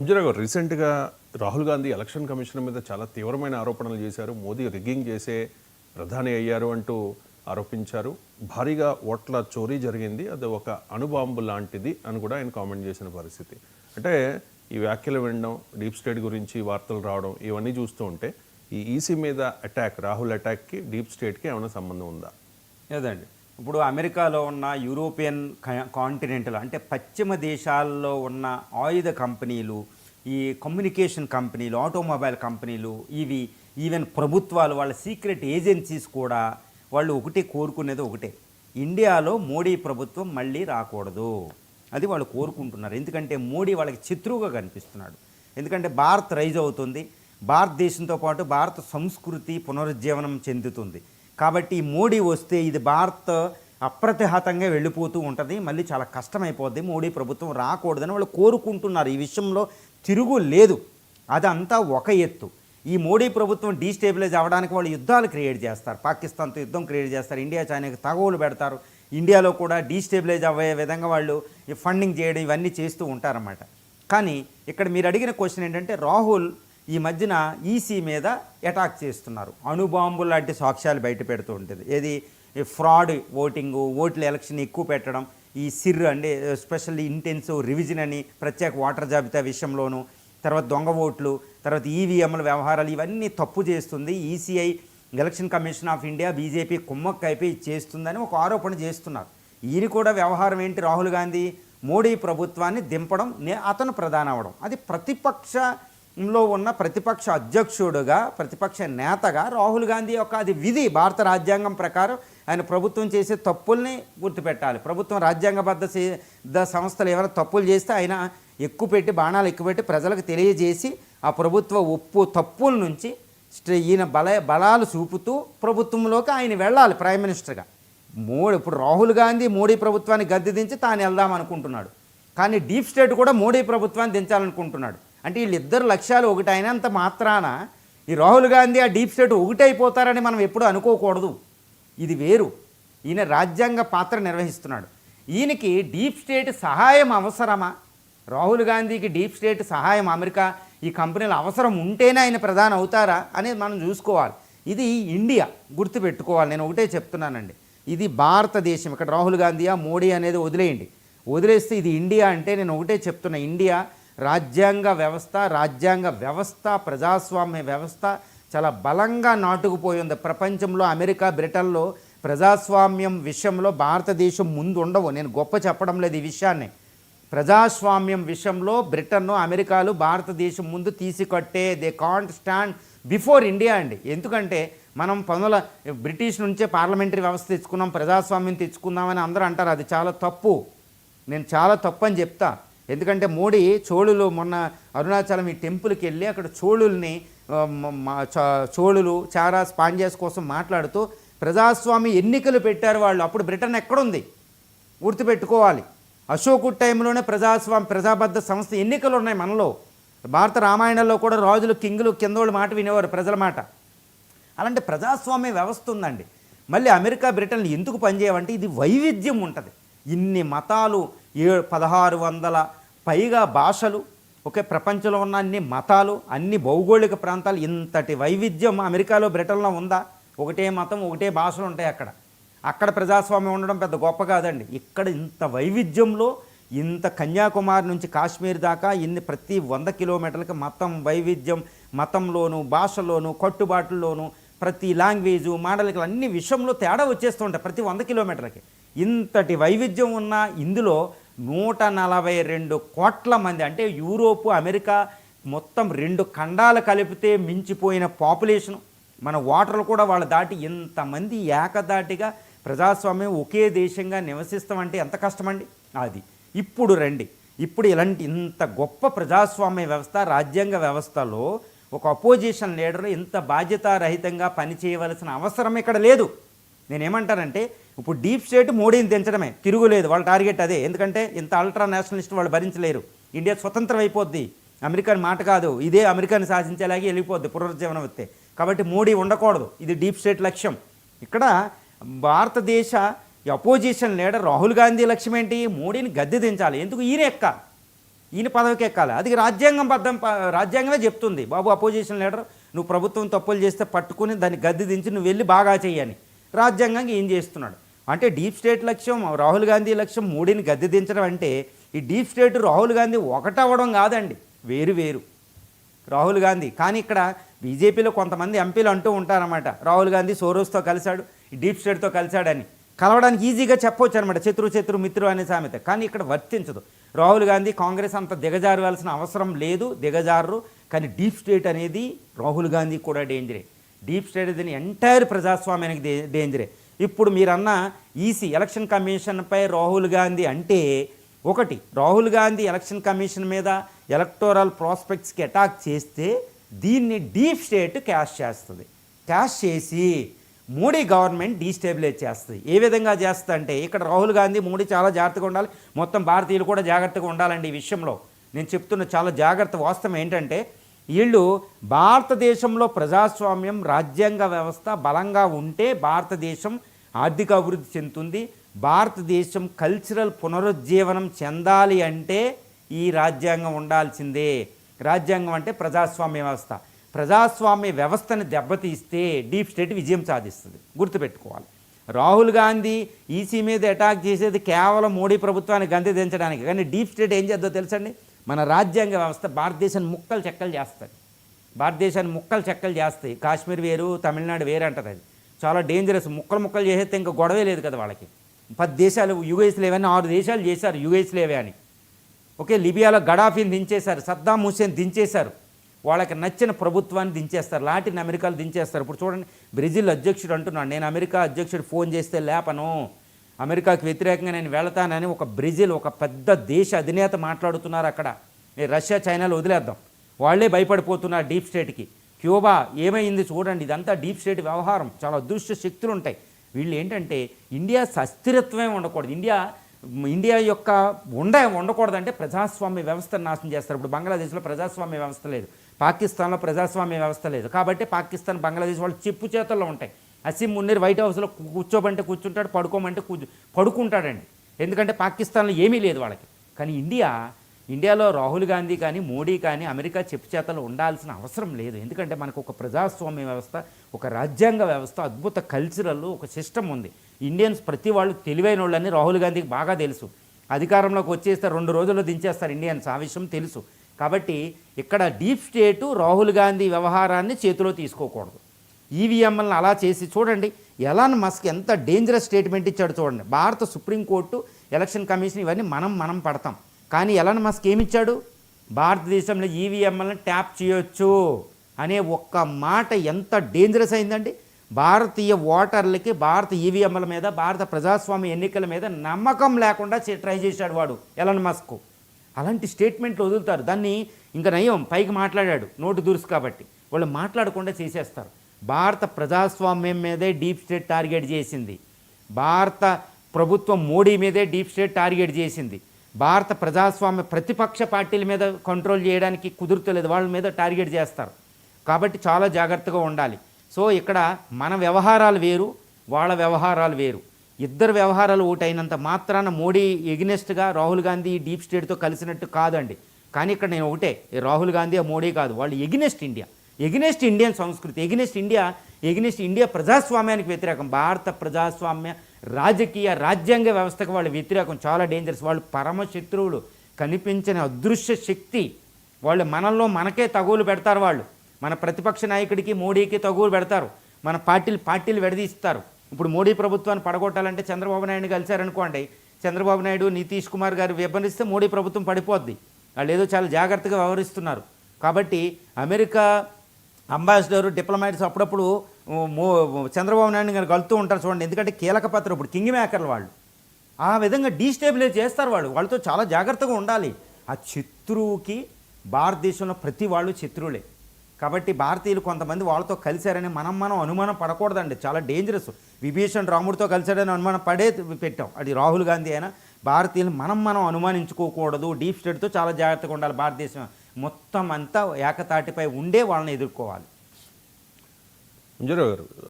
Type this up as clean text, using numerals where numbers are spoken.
ఎంజీరావు గారు, రీసెంట్గా Rahul Gandhi election commission మీద చాలా తీవ్రమైన ఆరోపణలు చేశారు. మోదీ రిగ్గింగ్ చేసే ప్రధాని అయ్యారు అంటూ ఆరోపించారు. భారీగా ఓట్ల చోరీ జరిగింది, అది ఒక అణుబాంబు లాంటిది అని కూడా ఆయన కామెంట్ చేసిన పరిస్థితి. అంటే ఈ వ్యాఖ్యలు వినడం, డీప్ స్టేట్ గురించి వార్తలు రావడం, ఇవన్నీ చూస్తూ ఉంటే ఈ ఈసీ మీద అటాక్, రాహుల్ అటాక్కి డీప్ స్టేట్కి ఏమైనా సంబంధం ఉందా? లేదండి. ఇప్పుడు అమెరికాలో ఉన్న యూరోపియన్ కాంటినెంటల్ అంటే పశ్చిమ దేశాల్లో ఉన్న ఆయుధ కంపెనీలు, ఈ కమ్యూనికేషన్ కంపెనీలు, ఆటోమొబైల్ కంపెనీలు, ఇవి ఈవెన్ ప్రభుత్వాలు, వాళ్ళ సీక్రెట్ ఏజెన్సీస్ కూడా వాళ్ళు ఒకటే కోరుకునేది ఒకటే, ఇండియాలో మోడీ ప్రభుత్వం మళ్ళీ రాకూడదు. అది వాళ్ళు కోరుకుంటున్నారు. ఎందుకంటే మోడీ వాళ్ళకి శత్రువుగా కనిపిస్తున్నాడు. ఎందుకంటే భారత్ రైజ్ అవుతుంది, భారతదేశంతో పాటు భారత సంస్కృతి పునరుజ్జీవనం చెందుతుంది. కాబట్టి మోడీ వస్తే ఇది భారత్ అప్రతిహతంగా వెళ్ళిపోతూ ఉంటుంది, మళ్ళీ చాలా కష్టమైపోద్ది, మోడీ ప్రభుత్వం రాకూడదని వాళ్ళు కోరుకుంటున్నారు. ఈ విషయంలో తిరుగు లేదు. అదంతా ఒక ఎత్తు. ఈ మోడీ ప్రభుత్వం డీస్టేబిలైజ్ అవ్వడానికి వాళ్ళు యుద్ధాలు క్రియేట్ చేస్తారు, పాకిస్తాన్తో యుద్ధం క్రియేట్ చేస్తారు, ఇండియా చైనాకి తగవులు పెడతారు, ఇండియాలో కూడా డీస్టేబిలైజ్ అయ్యే విధంగా వాళ్ళు ఈ ఫండింగ్ చేయడం ఇవన్నీ చేస్తూ ఉంటారన్నమాట. కానీ ఇక్కడ మీరు అడిగిన క్వశ్చన్ ఏంటంటే, రాహుల్ ఈ మధ్యన ఈసీ మీద అటాక్ చేస్తున్నారు, అణుబాంబు లాంటి సాక్ష్యాలు బయట పెడుతూ ఉంటుంది. ఏది ఫ్రాడ్ ఓటింగు, ఓట్ల ఎలక్షన్ ఎక్కువ పెట్టడం, ఈ సిర్ అంటే స్పెషల్లీ ఇంటెన్సివ్ రివిజన్ అని ప్రత్యేక ఓటర్ జాబితా విషయంలోనూ, తర్వాత దొంగ ఓట్లు, తర్వాత ఈవీఎంల వ్యవహారాలు, ఇవన్నీ తప్పు చేస్తుంది ECI, election commission of India, BJP కుమ్మక్క అయిపోయి చేస్తుందని ఒక ఆరోపణ చేస్తున్నారు. ఈయన కూడా వ్యవహారం ఏంటి, రాహుల్ గాంధీ మోడీ ప్రభుత్వాన్ని దింపడం, అతను ప్రధాని అవ్వడం. అది ప్రతిపక్షంలో ఉన్న ప్రతిపక్ష అధ్యక్షుడుగా, ప్రతిపక్ష నేతగా రాహుల్ గాంధీ యొక్క అది విధి. భారత రాజ్యాంగం ప్రకారం ఆయన ప్రభుత్వం చేసే తప్పుల్ని గుర్తుపెట్టాలి. ప్రభుత్వం రాజ్యాంగబద్ధ సంస్థలు ఎవరైనా తప్పులు చేస్తే ఆయన ఎక్కుపెట్టి, బాణాలు ఎక్కుపెట్టి ప్రజలకు తెలియజేసి ఆ ప్రభుత్వ తప్పుల నుంచి ఈయన బలాలు చూపుతూ ప్రభుత్వంలోకి ఆయన వెళ్ళాలి ప్రైమ్ మినిస్టర్గా. ఇప్పుడు రాహుల్ గాంధీ మోడీ ప్రభుత్వాన్ని గద్దె దించి తాను వెళ్దాం అనుకుంటున్నాడు. కానీ డీప్ స్టేట్ కూడా మోడీ ప్రభుత్వాన్ని దించాలనుకుంటున్నాడు. అంటే వీళ్ళిద్దరు లక్ష్యాలు ఒకటి అయినంత మాత్రాన ఈ రాహుల్ గాంధీ ఆ డీప్ స్టేట్ ఒకటైపోతారని మనం ఎప్పుడూ అనుకోకూడదు. ఇది వేరు. ఈయన రాజ్యాంగ పాత్ర నిర్వహిస్తున్నాడు. ఈయనకి డీప్ స్టేట్ సహాయం అవసరమా? రాహుల్ గాంధీకి డీప్ స్టేట్ సహాయం, అమెరికా ఈ కంపెనీలు అవసరం ఉంటేనే ఆయన ప్రధాని అవుతారా అనేది మనం చూసుకోవాలి. ఇది ఇండియా, గుర్తుపెట్టుకోవాలి. నేను ఒకటే చెప్తున్నానండి, ఇది భారతదేశం. ఇక్కడ రాహుల్ గాంధీయా మోడీ అనేది వదిలేస్తే ఇది ఇండియా. అంటే నేను ఒకటే చెప్తున్నా, ఇండియా రాజ్యాంగ వ్యవస్థ, ప్రజాస్వామ్య వ్యవస్థ చాలా బలంగా నాటుకుపోయి ఉంది. ప్రపంచంలో అమెరికా, బ్రిటన్లో ప్రజాస్వామ్యం విషయంలో భారతదేశం ముందు ఉండవు. నేను గొప్ప చెప్పడం లేదు ఈ విషయాన్ని. ప్రజాస్వామ్యం విషయంలో బ్రిటన్, అమెరికాలు భారతదేశం ముందు తీసుకొట్టే, they can't stand before India అండి. ఎందుకంటే మనం బ్రిటిష్ నుంచే పార్లమెంటరీ వ్యవస్థ తెచ్చుకున్నాం, ప్రజాస్వామ్యం తెచ్చుకుందామని అందరూ అంటారు. అది చాలా తప్పు. నేను చాలా తప్పు అని చెప్తా. ఎందుకంటే మోడీ చోళులు, మొన్న అరుణాచలం ఈ టెంపుల్కి వెళ్ళి అక్కడ చోళులు చారాస్ పాండ్యాస్ కోసం మాట్లాడుతూ ప్రజాస్వామ్య ఎన్నికలు పెట్టారు వాళ్ళు. అప్పుడు బ్రిటన్ ఎక్కడుంది గుర్తుపెట్టుకోవాలి. అశోకుడు టైంలోనే ప్రజాబద్ధ సంస్థ ఎన్నికలు ఉన్నాయి మనలో. భారత రామాయణంలో కూడా రాజులు, కింగులు, కిందోళ్ళు మాట వినేవారు, ప్రజల మాట. అలాంటి ప్రజాస్వామ్య వ్యవస్థ ఉందండి. మళ్ళీ అమెరికా, బ్రిటన్లు ఎందుకు పనిచేయవంటే ఇది వైవిధ్యం ఉంటుంది. ఇన్ని మతాలు, 1600 పైగా భాషలు, ఒకే ప్రపంచంలో ఉన్న అన్ని మతాలు, అన్ని భౌగోళిక ప్రాంతాలు, ఇంతటి వైవిధ్యం అమెరికాలో, బ్రిటన్లో ఉందా? ఒకటే మతం, ఒకటే భాషలు ఉంటాయి అక్కడ ప్రజాస్వామ్యం ఉండడం పెద్ద గొప్ప కాదండి. ఇక్కడ ఇంత వైవిధ్యంలో, ఇంత కన్యాకుమారి నుంచి కాశ్మీర్ దాకా ప్రతి 100 కిలోమీటర్లకి వైవిధ్యం, మతంలోను, భాషలోను, కట్టుబాట్లలోను, ప్రతి లాంగ్వేజు, మాడలికలు అన్ని విషయంలో తేడా వచ్చేస్తూ ఉంటాయి ప్రతి 100 కిలోమీటర్లకి. ఇంతటి వైవిధ్యం ఉన్న ఇందులో 142 కోట్ల మంది, అంటే యూరోపు, అమెరికా మొత్తం 2 ఖండాలు కలిపితే మించిపోయిన పాపులేషను. మన ఓటర్లు కూడా వాళ్ళు దాటి ఇంతమంది ఏకదాటిగా ప్రజాస్వామ్యం ఒకే దేశంగా నివసిస్తామంటే ఎంత కష్టమండి. అది ఇప్పుడు రండి, ఇప్పుడు ఇంత గొప్ప ప్రజాస్వామ్య వ్యవస్థ, రాజ్యాంగ వ్యవస్థలో ఒక అపోజిషన్ లీడర్ ఇంత బాధ్యతారహితంగా పనిచేయవలసిన అవసరం ఇక్కడ లేదు. నేనేమంటానంటే, ఇప్పుడు డీప్ స్టేట్ మోడీని దించడమే, తిరుగులేదు. వాళ్ళ టార్గెట్ అదే. ఎందుకంటే ఇంత అల్ట్రా నేషనలిస్ట్ వాళ్ళు భరించలేరు. ఇండియా స్వతంత్రం అయిపోద్ది, అమెరికన్ మాట కాదు, ఇదే అమెరికాని శాసించేలాగే వెళ్ళిపోద్ది పునరుజ్జీవనం వస్తే. కాబట్టి మోడీ ఉండకూడదు, ఇది డీప్ స్టేట్ లక్ష్యం. ఇక్కడ భారతదేశ అపోజిషన్ లీడర్ రాహుల్ గాంధీ లక్ష్యం ఏంటి? మోడీని గద్దె దించాలి. ఎందుకు? ఈయన ఈయన పదవికి ఎక్కాలి. అది రాజ్యాంగమే చెప్తుంది, బాబు అపోజిషన్ లీడర్ నువ్వు ప్రభుత్వం తప్పులు చేస్తే పట్టుకుని దాన్ని గద్దె దించి నువ్వు వెళ్ళి బాగా చేయని రాజ్యాంగంగా ఏం చేస్తున్నాడు అంటే డీప్ స్టేట్ లక్ష్యం రాహుల్ గాంధీ లక్ష్యం మోడీని గద్దె దించడం అంటే ఈ డీప్ స్టేట్ రాహుల్ గాంధీ ఒకటవ్వడం కాదండి, వేరు రాహుల్ గాంధీ. కానీ ఇక్కడ బీజేపీలో కొంతమంది ఎంపీలు అంటూ ఉంటారన్నమాట, రాహుల్ గాంధీ సోరోస్తో కలిశాడు, ఈ డీప్ స్టేట్తో కలిశాడని. కలవడానికి ఈజీగా చెప్పవచ్చు అనమాట, శత్రు మిత్రు అనే సామెత. కానీ ఇక్కడ వర్తించదు. రాహుల్ గాంధీ కాంగ్రెస్ అంత దిగజారవలసిన అవసరం లేదు, దిగజారు. కానీ డీప్ స్టేట్ అనేది రాహుల్ గాంధీ కూడా డేంజరే. డీప్ స్టేట్ అనేది ఎంటైర్ ప్రజాస్వామ్యానికి డేంజరే. ఇప్పుడు మీరన్న ఈసీ ఎలక్షన్ కమిషన్పై రాహుల్ గాంధీ అంటే ఒకటి, రాహుల్ గాంధీ ఎలక్షన్ కమిషన్ మీద ఎలక్టోరల్ ప్రాస్పెక్ట్స్కి అటాక్ చేస్తే దీన్ని డీప్ స్టేట్ క్యాష్ చేస్తుంది. క్యాష్ చేసి మోడీ గవర్నమెంట్ డీస్టెబిలైజ్ చేస్తుంది. ఏ విధంగా చేస్తుంది అంటే ఇక్కడ రాహుల్ గాంధీ మోడీ చాలా జాగ్రత్తగా ఉండాలి, మొత్తం భారతీయులు కూడా జాగ్రత్తగా ఉండాలండి ఈ విషయంలో. నేను చెప్తున్న చాలా జాగ్రత్త. వాస్తవం ఏంటంటే వీళ్ళు భారతదేశంలో ప్రజాస్వామ్యం రాజ్యాంగ వ్యవస్థ బలంగా ఉంటే భారతదేశం ఆర్థిక అభివృద్ధి చెందుతుంది. భారతదేశం కల్చరల్ పునరుజ్జీవనం చెందాలి అంటే ఈ రాజ్యాంగం ఉండాల్సిందే. రాజ్యాంగం అంటే ప్రజాస్వామ్య వ్యవస్థ. ప్రజాస్వామ్య వ్యవస్థని దెబ్బతీస్తే డీప్ స్టేట్ విజయం సాధిస్తుంది, గుర్తుపెట్టుకోవాలి. రాహుల్ గాంధీ ఈసీ మీద అటాక్ చేసేది కేవలం మోడీ ప్రభుత్వాన్ని గంతె దించడానికి. కానీ డీప్ స్టేట్ ఏం చేద్దో తెలుసండి, మన రాజ్యాంగ వ్యవస్థ భారతదేశాన్ని ముక్కలు చెక్కలు చేస్తుంది. భారతదేశాన్ని ముక్కలు చెక్కలు చేస్తాయి. కాశ్మీర్ వేరు, తమిళనాడు వేరు అంటారు. అది చాలా డేంజరస్. ముక్కలు చేసేస్తే ఇంకా గొడవే లేదు కదా వాళ్ళకి. 10 దేశాలు యుఎస్లేవే అని 6 దేశాలు చేశారు యుఎస్లేవే అని. ఓకే, లిబియాలో గడాఫీని దించేశారు, సద్దాం హుస్సేన్ దించేశారు. వాళ్ళకి నచ్చిన ప్రభుత్వాన్ని దించేస్తారు, లాటిన్ అమెరికాలు దించేస్తారు. ఇప్పుడు చూడండి, బ్రెజిల్ అధ్యక్షుడు అంటున్నాడు, నేను అమెరికా అధ్యక్షుడు ఫోన్ చేస్తే లేపను, అమెరికాకి వ్యతిరేకంగా నేను వెళతానని ఒక బ్రెజిల్, ఒక పెద్ద దేశ అధినేత మాట్లాడుతున్నారు అక్కడ. రష్యా చైనాలు వదిలేద్దాం, వాళ్ళే భయపడిపోతున్నారు డీప్ స్టేట్కి. క్యూబా ఏమైంది చూడండి, ఇదంతా డీప్ స్టేట్ వ్యవహారం. చాలా అదృశ్య శక్తులు ఉంటాయి. వీళ్ళు ఏంటంటే ఇండియా అస్థిరత్వమే ఉండకూడదు, ఇండియా యొక్క ఉండకూడదంటే ప్రజాస్వామ్య వ్యవస్థను నాశనం చేస్తారు. ఇప్పుడు బంగ్లాదేశ్లో ప్రజాస్వామ్య వ్యవస్థ లేదు, పాకిస్తాన్లో ప్రజాస్వామ్య వ్యవస్థ లేదు. కాబట్టి పాకిస్తాన్, బంగ్లాదేశ్ వాళ్ళు చెప్పు చేతుల్లో ఉంటాయి. అసీం మున్నీర్ వైట్ హౌస్లో కూర్చోమంటే కూర్చుంటాడు, పడుకోమంటే పడుకుంటాడండి. ఎందుకంటే పాకిస్తాన్లో ఏమీ లేదు వాళ్ళకి. కానీ ఇండియాలో రాహుల్ గాంధీ కానీ మోడీ కానీ అమెరికా చెప్పు చేతలు ఉండాల్సిన అవసరం లేదు. ఎందుకంటే మనకు ఒక ప్రజాస్వామ్య వ్యవస్థ, ఒక రాజ్యాంగ వ్యవస్థ, అద్భుత కల్చరల్ ఒక సిస్టమ్ ఉంది. ఇండియన్స్ ప్రతి వాళ్ళు తెలివైన వాళ్ళని రాహుల్ గాంధీకి బాగా తెలుసు. అధికారంలోకి వచ్చేస్తే 2 రోజుల్లో దించేస్తారు ఇండియన్స్, ఆ విషయం తెలుసు. కాబట్టి ఇక్కడ డీప్ స్టేటు రాహుల్ గాంధీ వ్యవహారాన్ని చేతిలో తీసుకోకూడదు. ఈవీఎంలను అలా చేసి చూడండి, ఎలాన్ మస్క్ ఎంత డేంజరస్ స్టేట్మెంట్ ఇచ్చాడు చూడండి. భారత సుప్రీంకోర్టు, ఎలక్షన్ కమిషన్ ఇవన్నీ మనం పడతాం. కానీ ఎలాన్ మస్క్ ఏమిచ్చాడు, భారతదేశంలో ఈవీఎంలను ట్యాప్ చేయొచ్చు అనే ఒక్క మాట ఎంత డేంజరస్ అయిందండి. భారతీయ ఓటర్లకి భారత ఈవీఎంల మీద, భారత ప్రజాస్వామ్య ఎన్నికల మీద నమ్మకం లేకుండా ట్రై చేశాడు వాడు ఎలాన్ మస్క్. అలాంటి స్టేట్మెంట్లు వదులుతారు. దాన్ని ఇంకా నయం పైకి మాట్లాడాడు, నోటు దురుసు కాబట్టి వాళ్ళు మాట్లాడకుండా చేసేస్తారు. భారత ప్రజాస్వామ్యం మీదే డీప్ స్టేట్ టార్గెట్ చేసింది. భారత ప్రభుత్వం మోడీ మీదే డీప్ స్టేట్ టార్గెట్ చేసింది. భారత ప్రజాస్వామ్య ప్రతిపక్ష పార్టీల మీద కంట్రోల్ చేయడానికి కుదురుతలేదు, వాళ్ళ మీద టార్గెట్ చేస్తారు. కాబట్టి చాలా జాగ్రత్తగా ఉండాలి. సో ఇక్కడ మన వ్యవహారాలు వేరు, వాళ్ళ వ్యవహారాలు వేరు. ఇద్దరు వ్యవహారాలు ఒకటైనంత మాత్రాన మోడీ ఎగ్నెస్ట్గా రాహుల్ గాంధీ డీప్ స్టేట్తో కలిసినట్టు కాదండి. కానీ ఇక్కడ నేను ఒకటే, రాహుల్ గాంధీ మోడీ కాదు, వాళ్ళు ఎగ్నెస్ట్ ఇండియా, ఎగ్నెస్ట్ ఇండియన్ సంస్కృతి, ఎగ్నెస్ట్ ఇండియా ప్రజాస్వామ్యానికి వ్యతిరేకం. భారత ప్రజాస్వామ్య రాజకీయ రాజ్యాంగ వ్యవస్థకు వాళ్ళు వ్యతిరేకం. చాలా డేంజరస్. వాళ్ళు పరమ శత్రువులు, కనిపించని అదృశ్య శక్తి. వాళ్ళు మనకే తగువులు పెడతారు. వాళ్ళు మన ప్రతిపక్ష నాయకుడికి మోడీకి తగువులు పెడతారు. మన పార్టీలు విడదీస్తారు. ఇప్పుడు మోడీ ప్రభుత్వాన్ని పడగొట్టాలంటే చంద్రబాబు నాయుడు కలిశారనుకోండి, చంద్రబాబు నాయుడు, నితీష్ కుమార్ గారు విభజిస్తే మోడీ ప్రభుత్వం పడిపోద్ది. వాళ్ళు ఏదో చాలా జాగ్రత్తగా వ్యవహరిస్తున్నారు. కాబట్టి అమెరికా అంబాసిడర్, డిప్లొమాట్స్ అప్పుడప్పుడు చంద్రబాబు నాయుడు గారు కలుతూ ఉంటారు చూడండి. ఎందుకంటే కీలక పాత్ర, ఇప్పుడు కింగ్ మేకర్లు వాళ్ళు. ఆ విధంగా డీస్టేబిలైజ్ చేస్తారు వాళ్ళతో చాలా జాగ్రత్తగా ఉండాలి. ఆ శత్రువుకి భారతదేశంలో ప్రతి వాళ్ళు శత్రువులే. కాబట్టి భారతీయులు కొంతమంది వాళ్ళతో కలిశారని మనం అనుమానం పడకూడదండి, చాలా డేంజరస్. విభీషణ్ రాముడితో కలిశాడని అనుమానం పెట్టాం, అది రాహుల్ గాంధీ అయినా. భారతీయులు మనం అనుమానించుకోకూడదు. డీప్ స్టేట్తో చాలా జాగ్రత్తగా ఉండాలి. భారతదేశం మొత్తం అంతా ఏకతాటిపై ఉండే వాళ్ళని ఎదుర్కోవాలి. మంజురావు గారు,